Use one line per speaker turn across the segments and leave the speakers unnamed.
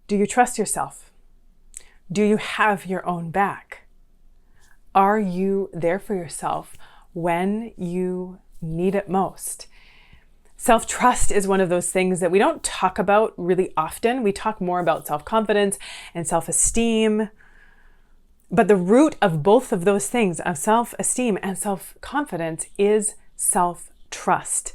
Do you trust yourself? Do you have your own back? Are you there for yourself when you need it most? Self-trust is one of those things that we don't talk about really often. We talk more about self-confidence and self-esteem. But the root of both of those things, of self-esteem and self-confidence, is self-trust.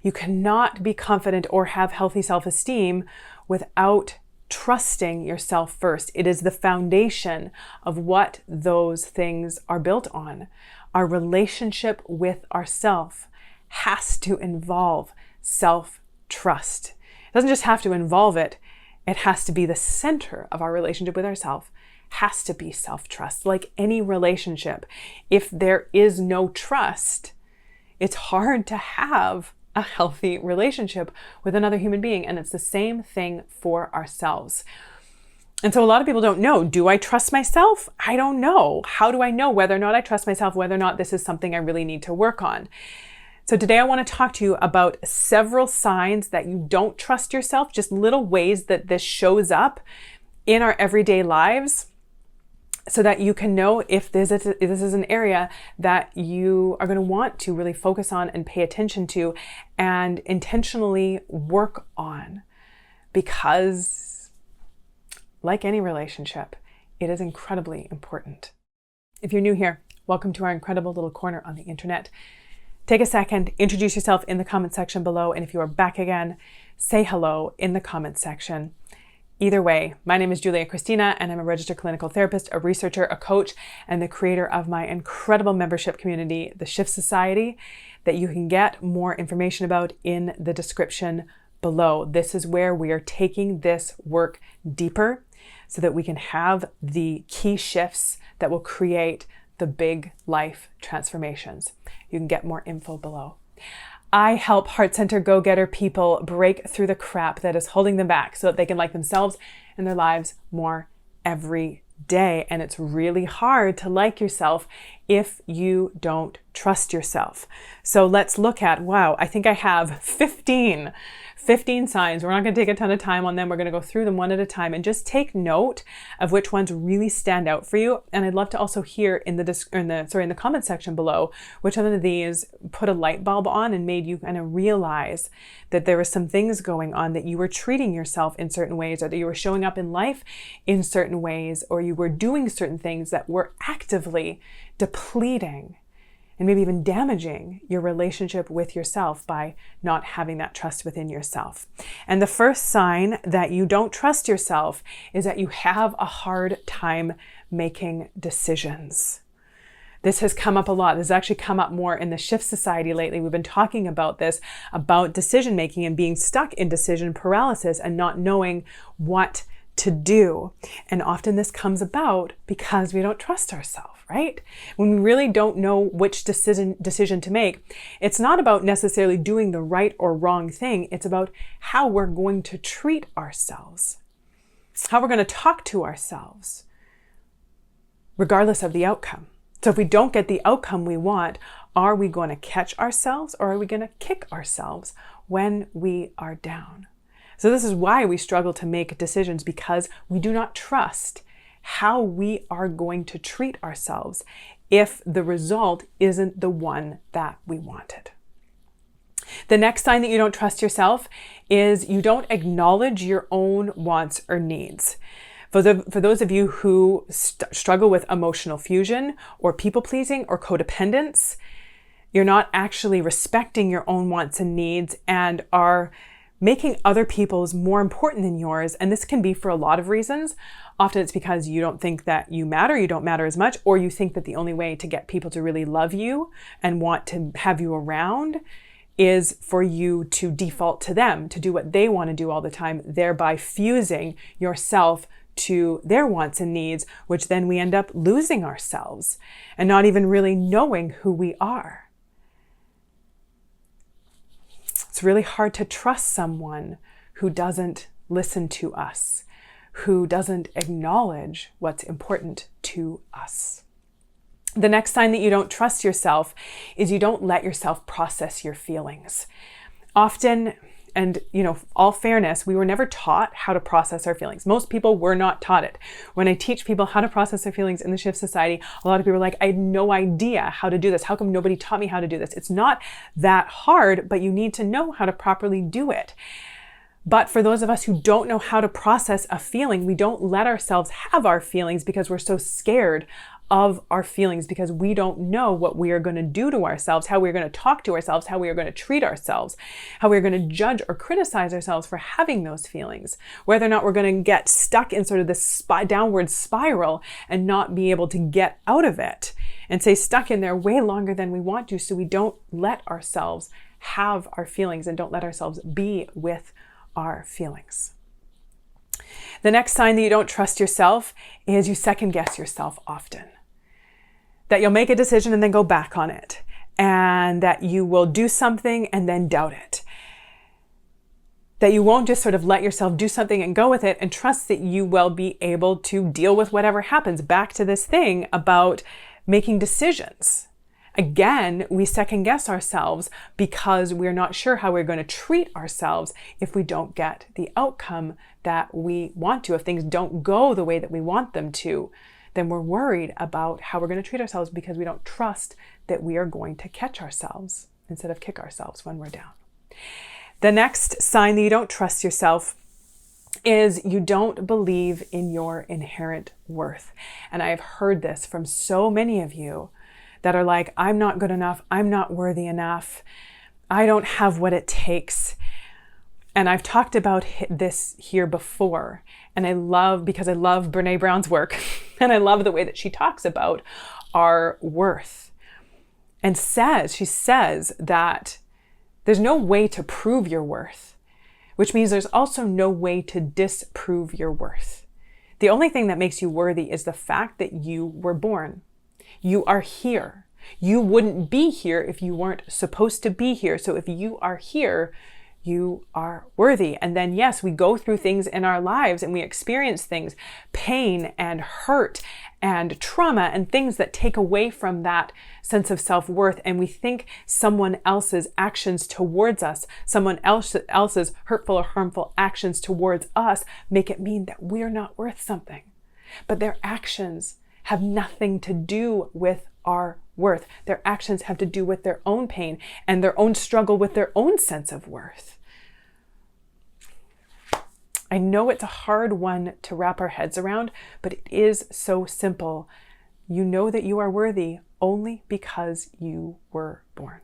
You cannot be confident or have healthy self-esteem without trusting yourself first. It is the foundation of what those things are built on. Our relationship with ourself has to involve self-trust. It doesn't just have to involve it. It has to be the center of our relationship with ourselves. Has to be self-trust. Like any relationship, if there is no trust, it's hard to have a healthy relationship with another human being. And it's the same thing for ourselves. And so a lot of people don't know, do I trust myself? I don't know. How do I know whether or not I trust myself, whether or not this is something I really need to work on? So today I want to talk to you about several signs that you don't trust yourself, just little ways that this shows up in our everyday lives, so that you can know if this is an area that you are going to want to really focus on and pay attention to and intentionally work on. Because, like any relationship, it is incredibly important. If you're new here, welcome to our incredible little corner on the internet. Take a second, introduce yourself in the comment section below, and if you are back again, say hello in the comment section. Either way, my name is Julia Christina, and I'm a registered clinical therapist, a researcher, a coach, and the creator of my incredible membership community, the Shift Society, that you can get more information about in the description below. This is where we are taking this work deeper so that we can have the key shifts that will create the big life transformations. You can get more info below. I help heart-center go-getter people break through the crap that is holding them back so that they can like themselves and their lives more every day. And it's really hard to like yourself if you don't trust yourself. So let's look at, wow, I think I have 15 signs. We're not going to take a ton of time on them. We're going to go through them one at a time and just take note of which ones really stand out for you. And I'd love to also hear in the comment section below which one of these put a light bulb on and made you kind of realize that there were some things going on, that you were treating yourself in certain ways, or that you were showing up in life in certain ways, or you were doing certain things that were actively depleting and maybe even damaging your relationship with yourself by not having that trust within yourself. And the first sign that you don't trust yourself is that you have a hard time making decisions. This has come up a lot. This has actually come up more in the Shift Society lately. We've been talking about this, about decision making and being stuck in decision paralysis and not knowing what to do. And often this comes about because we don't trust ourselves, right? When we really don't know which decision to make, it's not about necessarily doing the right or wrong thing. It's about how we're going to treat ourselves, how we're going to talk to ourselves, regardless of the outcome. So if we don't get the outcome we want, are we going to catch ourselves, or are we going to kick ourselves when we are down? So this is why we struggle to make decisions, because we do not trust how we are going to treat ourselves if the result isn't the one that we wanted. The next sign that you don't trust yourself is you don't acknowledge your own wants or needs. For those of you who struggle with emotional fusion or people-pleasing or codependence, you're not actually respecting your own wants and needs and are making other people's more important than yours. And this can be for a lot of reasons. Often it's because you don't think that you don't matter as much, or you think that the only way to get people to really love you and want to have you around is for you to default to them, to do what they want to do all the time, thereby fusing yourself to their wants and needs, which then we end up losing ourselves and not even really knowing who we are. It's really hard to trust someone who doesn't listen to us, who doesn't acknowledge what's important to us. The next sign that you don't trust yourself is you don't let yourself process your feelings. Often, And, all fairness, we were never taught how to process our feelings. Most people were not taught it. When I teach people how to process their feelings in the Shift Society, a lot of people are like, I had no idea how to do this. How come nobody taught me how to do this? It's not that hard, but you need to know how to properly do it. But for those of us who don't know how to process a feeling, we don't let ourselves have our feelings because we're so scared of our feelings, because we don't know what we are going to do to ourselves, how we're going to talk to ourselves, how we are going to treat ourselves, how we're going to judge or criticize ourselves for having those feelings, whether or not we're going to get stuck in sort of this downward spiral and not be able to get out of it and stay stuck in there way longer than we want to, so we don't let ourselves have our feelings and don't let ourselves be with our feelings. The next sign that you don't trust yourself is you second guess yourself often. That you'll make a decision and then go back on it. And that you will do something and then doubt it. That you won't just sort of let yourself do something and go with it and trust that you will be able to deal with whatever happens. Back to this thing about making decisions. Again, we second guess ourselves because we're not sure how we're going to treat ourselves if we don't get the outcome that we want to. If things don't go the way that we want them to, then we're worried about how we're going to treat ourselves because we don't trust that we are going to catch ourselves instead of kick ourselves when we're down. The next sign that you don't trust yourself is you don't believe in your inherent worth. And I have heard this from so many of you that are like, I'm not good enough, I'm not worthy enough, I don't have what it takes. And I've talked about this here before, and I love Brene Brown's work, and I love the way that she talks about our worth. And she says that there's no way to prove your worth, which means there's also no way to disprove your worth. The only thing that makes you worthy is the fact that you were born. You are here. You wouldn't be here if you weren't supposed to be here. So if you are here, you are worthy. And then yes, we go through things in our lives and we experience things, pain and hurt and trauma and things that take away from that sense of self-worth. And we think someone else's actions towards us, someone else's hurtful or harmful actions towards us make it mean that we're not worth something. But their actions have nothing to do with our worth. Their actions have to do with their own pain and their own struggle with their own sense of worth. I know it's a hard one to wrap our heads around, but it is so simple. You know that you are worthy only because you were born.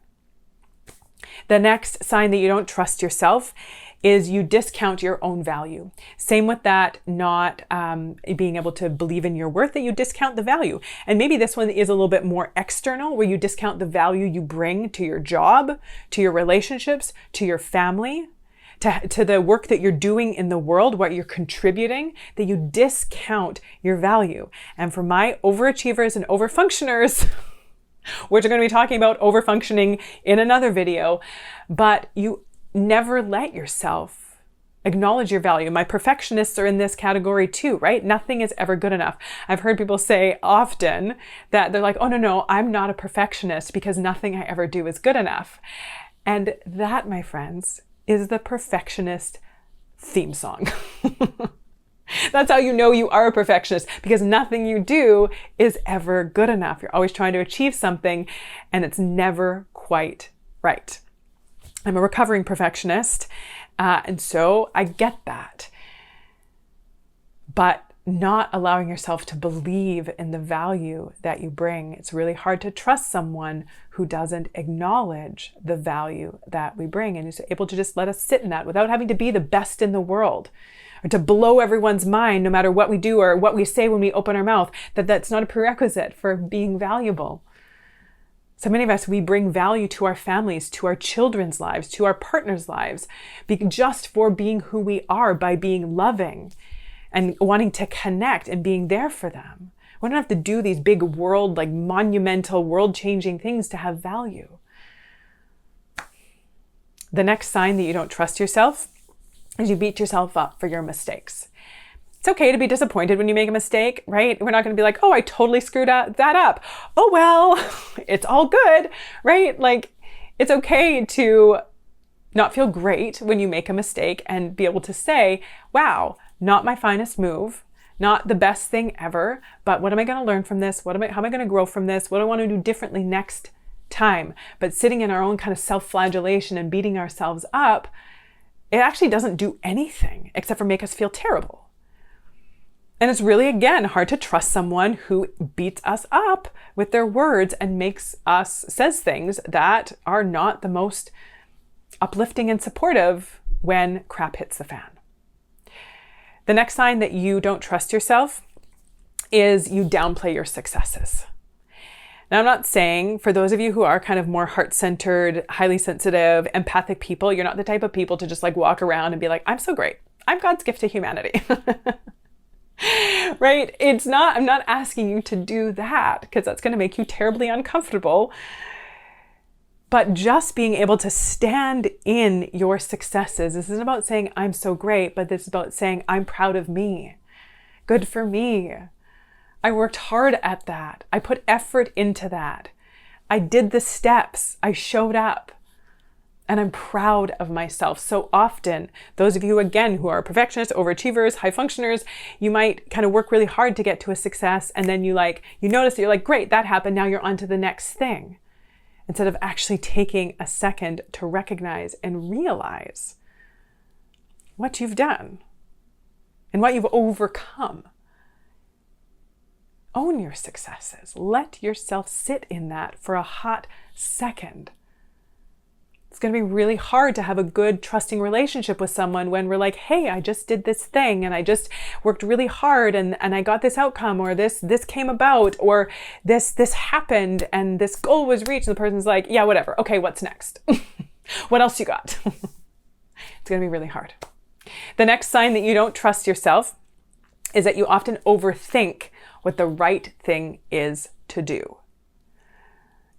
The next sign that you don't trust yourself is you discount your own value. Same with that, not being able to believe in your worth, that you discount the value. And maybe this one is a little bit more external, where you discount the value you bring to your job, to your relationships, to your family, to the work that you're doing in the world, what you're contributing, that you discount your value. And for my overachievers and overfunctioners, which are going to be talking about overfunctioning in another video, but you never let yourself acknowledge your value. My perfectionists are in this category too, right? Nothing is ever good enough. I've heard people say often that they're like, oh no, I'm not a perfectionist because nothing I ever do is good enough. And that, my friends, is the perfectionist theme song. That's how you know you are a perfectionist, because nothing you do is ever good enough. You're always trying to achieve something and it's never quite right. I'm a recovering perfectionist, and so I get that. But not allowing yourself to believe in the value that you bring. It's really hard to trust someone who doesn't acknowledge the value that we bring and is able to just let us sit in that without having to be the best in the world or to blow everyone's mind no matter what we do or what we say when we open our mouth. That's not a prerequisite for being valuable. So many of us, we bring value to our families, to our children's lives, to our partners' lives, just for being who we are, by being loving and wanting to connect and being there for them. We don't have to do these big monumental, world-changing things to have value. The next sign that you don't trust yourself is you beat yourself up for your mistakes. It's okay to be disappointed when you make a mistake, right? We're not going to be like, oh, I totally screwed that up. Oh, well, it's all good, right? Like, it's okay to not feel great when you make a mistake and be able to say, wow, not my finest move, not the best thing ever, but what am I going to learn from this? How am I going to grow from this? What do I want to do differently next time? But sitting in our own kind of self-flagellation and beating ourselves up, it actually doesn't do anything except for make us feel terrible. And it's really, again, hard to trust someone who beats us up with their words and says things that are not the most uplifting and supportive when crap hits the fan. The next sign that you don't trust yourself is you downplay your successes. Now, I'm not saying, for those of you who are kind of more heart-centered, highly sensitive, empathic people, you're not the type of people to just like walk around and be like, I'm so great. I'm God's gift to humanity. Right? I'm not asking you to do that because that's going to make you terribly uncomfortable. But just being able to stand in your successes. This isn't about saying I'm so great, but this is about saying I'm proud of me. Good for me. I worked hard at that. I put effort into that. I did the steps. I showed up. And I'm proud of myself. So often, those of you, again, who are perfectionists, overachievers, high functioners, you might kind of work really hard to get to a success. And then you notice that you're like, great, that happened. Now you're on to the next thing. Instead of actually taking a second to recognize and realize what you've done and what you've overcome. Own your successes. Let yourself sit in that for a hot second. It's going to be really hard to have a good, trusting relationship with someone when we're like, hey, I just did this thing and I just worked really hard and I got this outcome, or this came about, or this happened and this goal was reached. And the person's like, yeah, whatever. Okay, what's next? What else you got? It's going to be really hard. The next sign that you don't trust yourself is that you often overthink what the right thing is to do.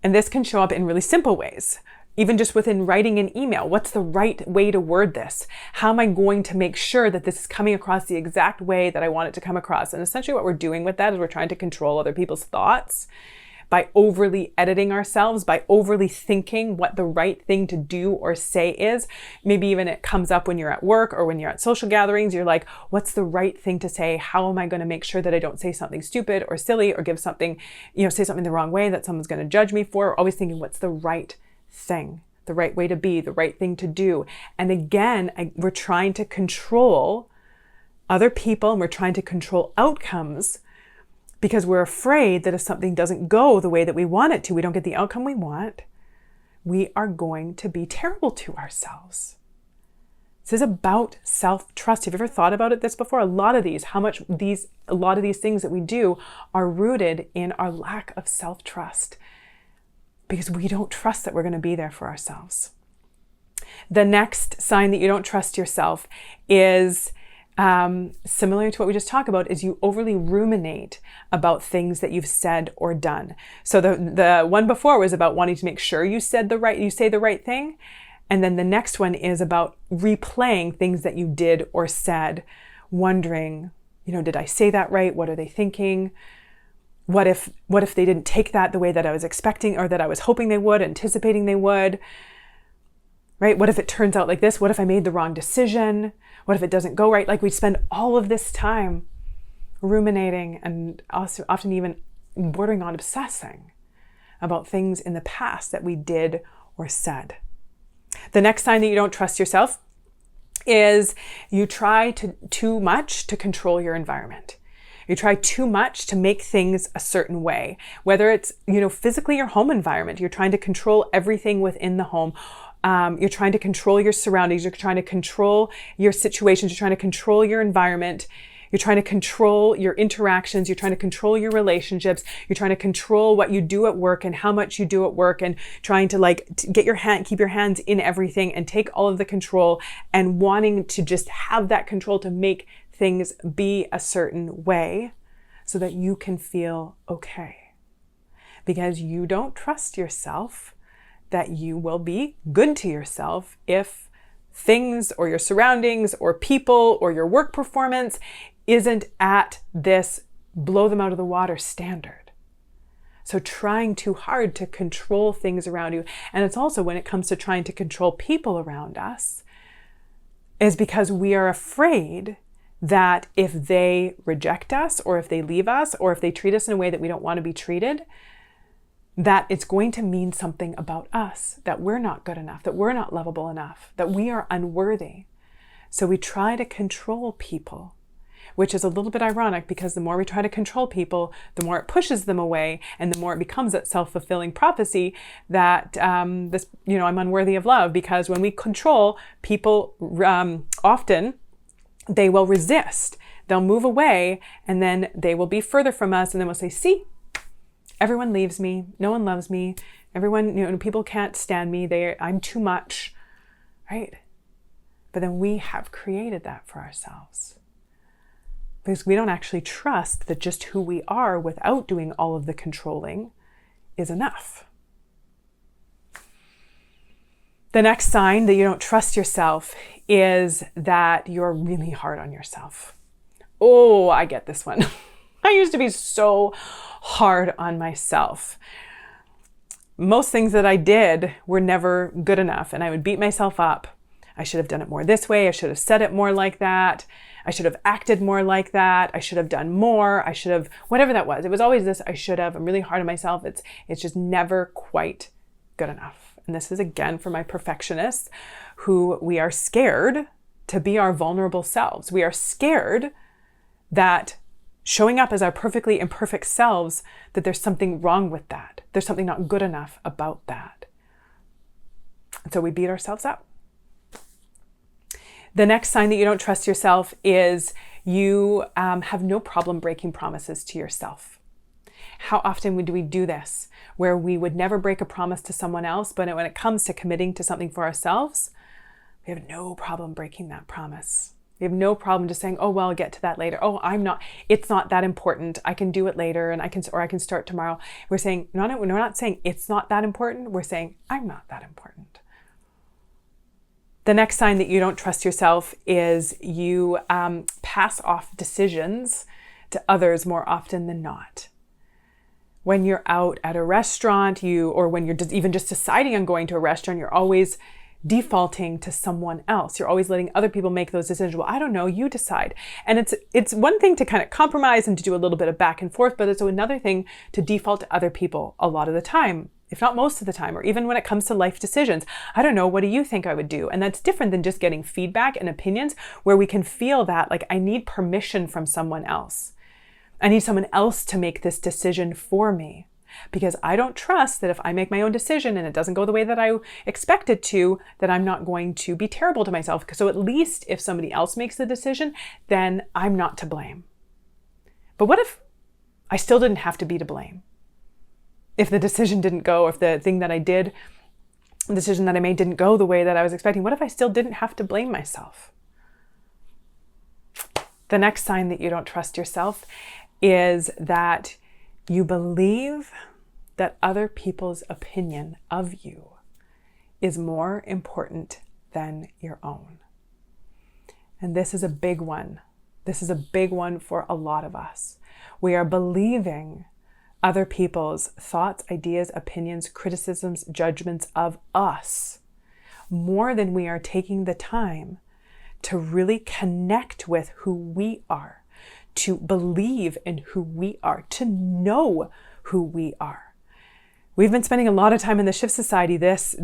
And this can show up in really simple ways. Even just within writing an email, what's the right way to word this? How am I going to make sure that this is coming across the exact way that I want it to come across? And essentially what we're doing with that is we're trying to control other people's thoughts by overly editing ourselves, by overly thinking what the right thing to do or say is. Maybe even it comes up when you're at work or when you're at social gatherings. You're like, what's the right thing to say? How am I going to make sure that I don't say something stupid or silly or give something, say something the wrong way that someone's going to judge me for? We're always thinking, what's the right thing, the right way to be, the right thing to do. And again, we're trying to control other people and we're trying to control outcomes because we're afraid that if something doesn't go the way that we want it to, we don't get the outcome we want, we are going to be terrible to ourselves. This is about self-trust. Have you ever thought about this before? A lot of these things that we do are rooted in our lack of self-trust, because we don't trust that we're going to be there for ourselves. The next sign that you don't trust yourself is similar to what we just talked about, is you overly ruminate about things that you've said or done. So the one before was about wanting to make sure you say the right thing. And then the next one is about replaying things that you did or said, wondering, did I say that right? What are they thinking? What if they didn't take that the way that I was expecting or that I was hoping they would, anticipating they would, right? What if it turns out like this? What if I made the wrong decision? What if it doesn't go right? Like we spend all of this time ruminating and also often even bordering on obsessing about things in the past that we did or said. The next sign that you don't trust yourself is you try too much to control your environment. You try too much to make things a certain way, whether it's, physically your home environment. You're trying to control everything within the home. You're trying to control your surroundings. You're trying to control your situations. You're trying to control your environment. You're trying to control your interactions. You're trying to control your relationships. You're trying to control what you do at work and how much you do at work, and trying to keep your hands in everything and take all of the control, and wanting to just have that control to make things be a certain way so that you can feel okay. Because you don't trust yourself that you will be good to yourself if things or your surroundings or people or your work performance isn't at this blow them out of the water standard. So trying too hard to control things around you. And it's also when it comes to trying to control people around us, is because we are afraid that if they reject us, or if they leave us, or if they treat us in a way that we don't want to be treated, that it's going to mean something about us, that we're not good enough, that we're not lovable enough, that we are unworthy. So we try to control people, which is a little bit ironic, because the more we try to control people, the more it pushes them away, and the more it becomes that self-fulfilling prophecy that I'm unworthy of love. Because when we control people, often they will resist. They'll move away, and then they will be further from us, and then we'll say, see, everyone leaves me, no one loves me, everyone, people can't stand me, I'm too much, right? But then we have created that for ourselves, because we don't actually trust that just who we are without doing all of the controlling is enough. The next sign that you don't trust yourself is that you're really hard on yourself. Oh, I get this one. I used to be so hard on myself. Most things that I did were never good enough, and I would beat myself up. I should have done it more this way. I should have said it more like that. I should have acted more like that. I should have done more. I should have, whatever that was. It was always this, I should have. I'm really hard on myself. It's just never quite good enough. And this is again for my perfectionists, who we are scared to be our vulnerable selves. We are scared that showing up as our perfectly imperfect selves, that there's something wrong with that. There's something not good enough about that. And so we beat ourselves up. The next sign that you don't trust yourself is you have no problem breaking promises to yourself. How often do we do this, where we would never break a promise to someone else, but when it comes to committing to something for ourselves, we have no problem breaking that promise. We have no problem just saying, oh, well, I'll get to that later. Oh, it's not that important. I can do it later, and I can start tomorrow. We're not saying it's not that important. We're saying I'm not that important. The next sign that you don't trust yourself is you pass off decisions to others more often than not. When you're out at a restaurant, or when you're even just deciding on going to a restaurant, you're always defaulting to someone else. You're always letting other people make those decisions. Well, I don't know, you decide. And it's one thing to kind of compromise and to do a little bit of back and forth, but it's another thing to default to other people a lot of the time, if not most of the time, or even when it comes to life decisions. I don't know, what do you think I would do? And that's different than just getting feedback and opinions, where we can feel that, like, I need permission from someone else. I need someone else to make this decision for me, because I don't trust that if I make my own decision and it doesn't go the way that I expect it to, that I'm not going to be terrible to myself. So at least if somebody else makes the decision, then I'm not to blame. But what if I still didn't have to be to blame? If the decision didn't go, if the thing that I did, the decision that I made didn't go the way that I was expecting, what if I still didn't have to blame myself? The next sign that you don't trust yourself is that you believe that other people's opinion of you is more important than your own. And this is a big one. This is a big one for a lot of us. We are believing other people's thoughts, ideas, opinions, criticisms, judgments of us more than we are taking the time to really connect with who we are, to believe in who we are, to know who we are. We've been spending a lot of time in the Shift Society this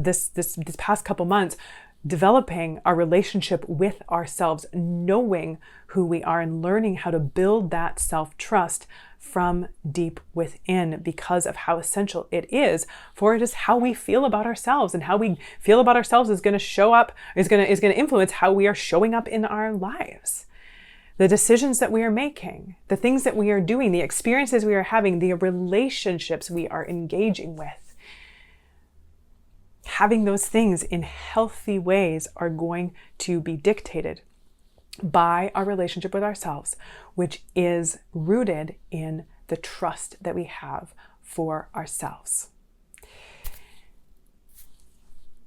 past couple months developing our relationship with ourselves, knowing who we are and learning how to build that self-trust from deep within, because of how essential it is. For it is how we feel about ourselves, and how we feel about ourselves is going to show up, is going to influence how we are showing up in our lives. The decisions that we are making, the things that we are doing, the experiences we are having, the relationships we are engaging with. Having those things in healthy ways are going to be dictated by our relationship with ourselves, which is rooted in the trust that we have for ourselves.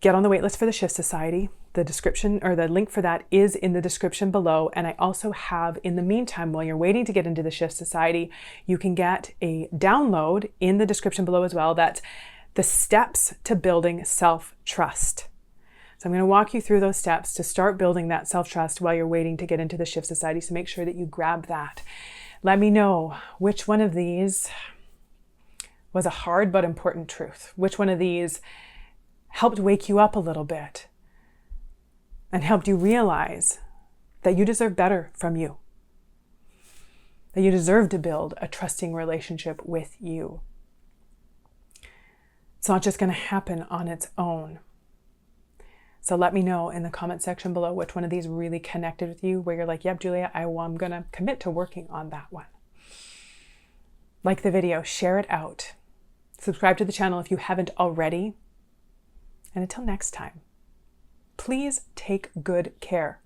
Get on the waitlist for the Shift Society. the description, or the link for that is in the description below. And I also have, in the meantime, while you're waiting to get into the Shift Society, you can get a download in the description below as well. That's the steps to building self-trust. So I'm going to walk you through those steps to start building that self-trust while you're waiting to get into the Shift Society. So make sure that you grab that. Let me know which one of these was a hard but important truth. Which one of these helped wake you up a little bit and helped you realize that you deserve better from you. That you deserve to build a trusting relationship with you. It's not just going to happen on its own. So let me know in the comment section below which one of these really connected with you, where you're like, yep, Julia, I'm going to commit to working on that one. Like the video, share it out. Subscribe to the channel if you haven't already. And until next time, please take good care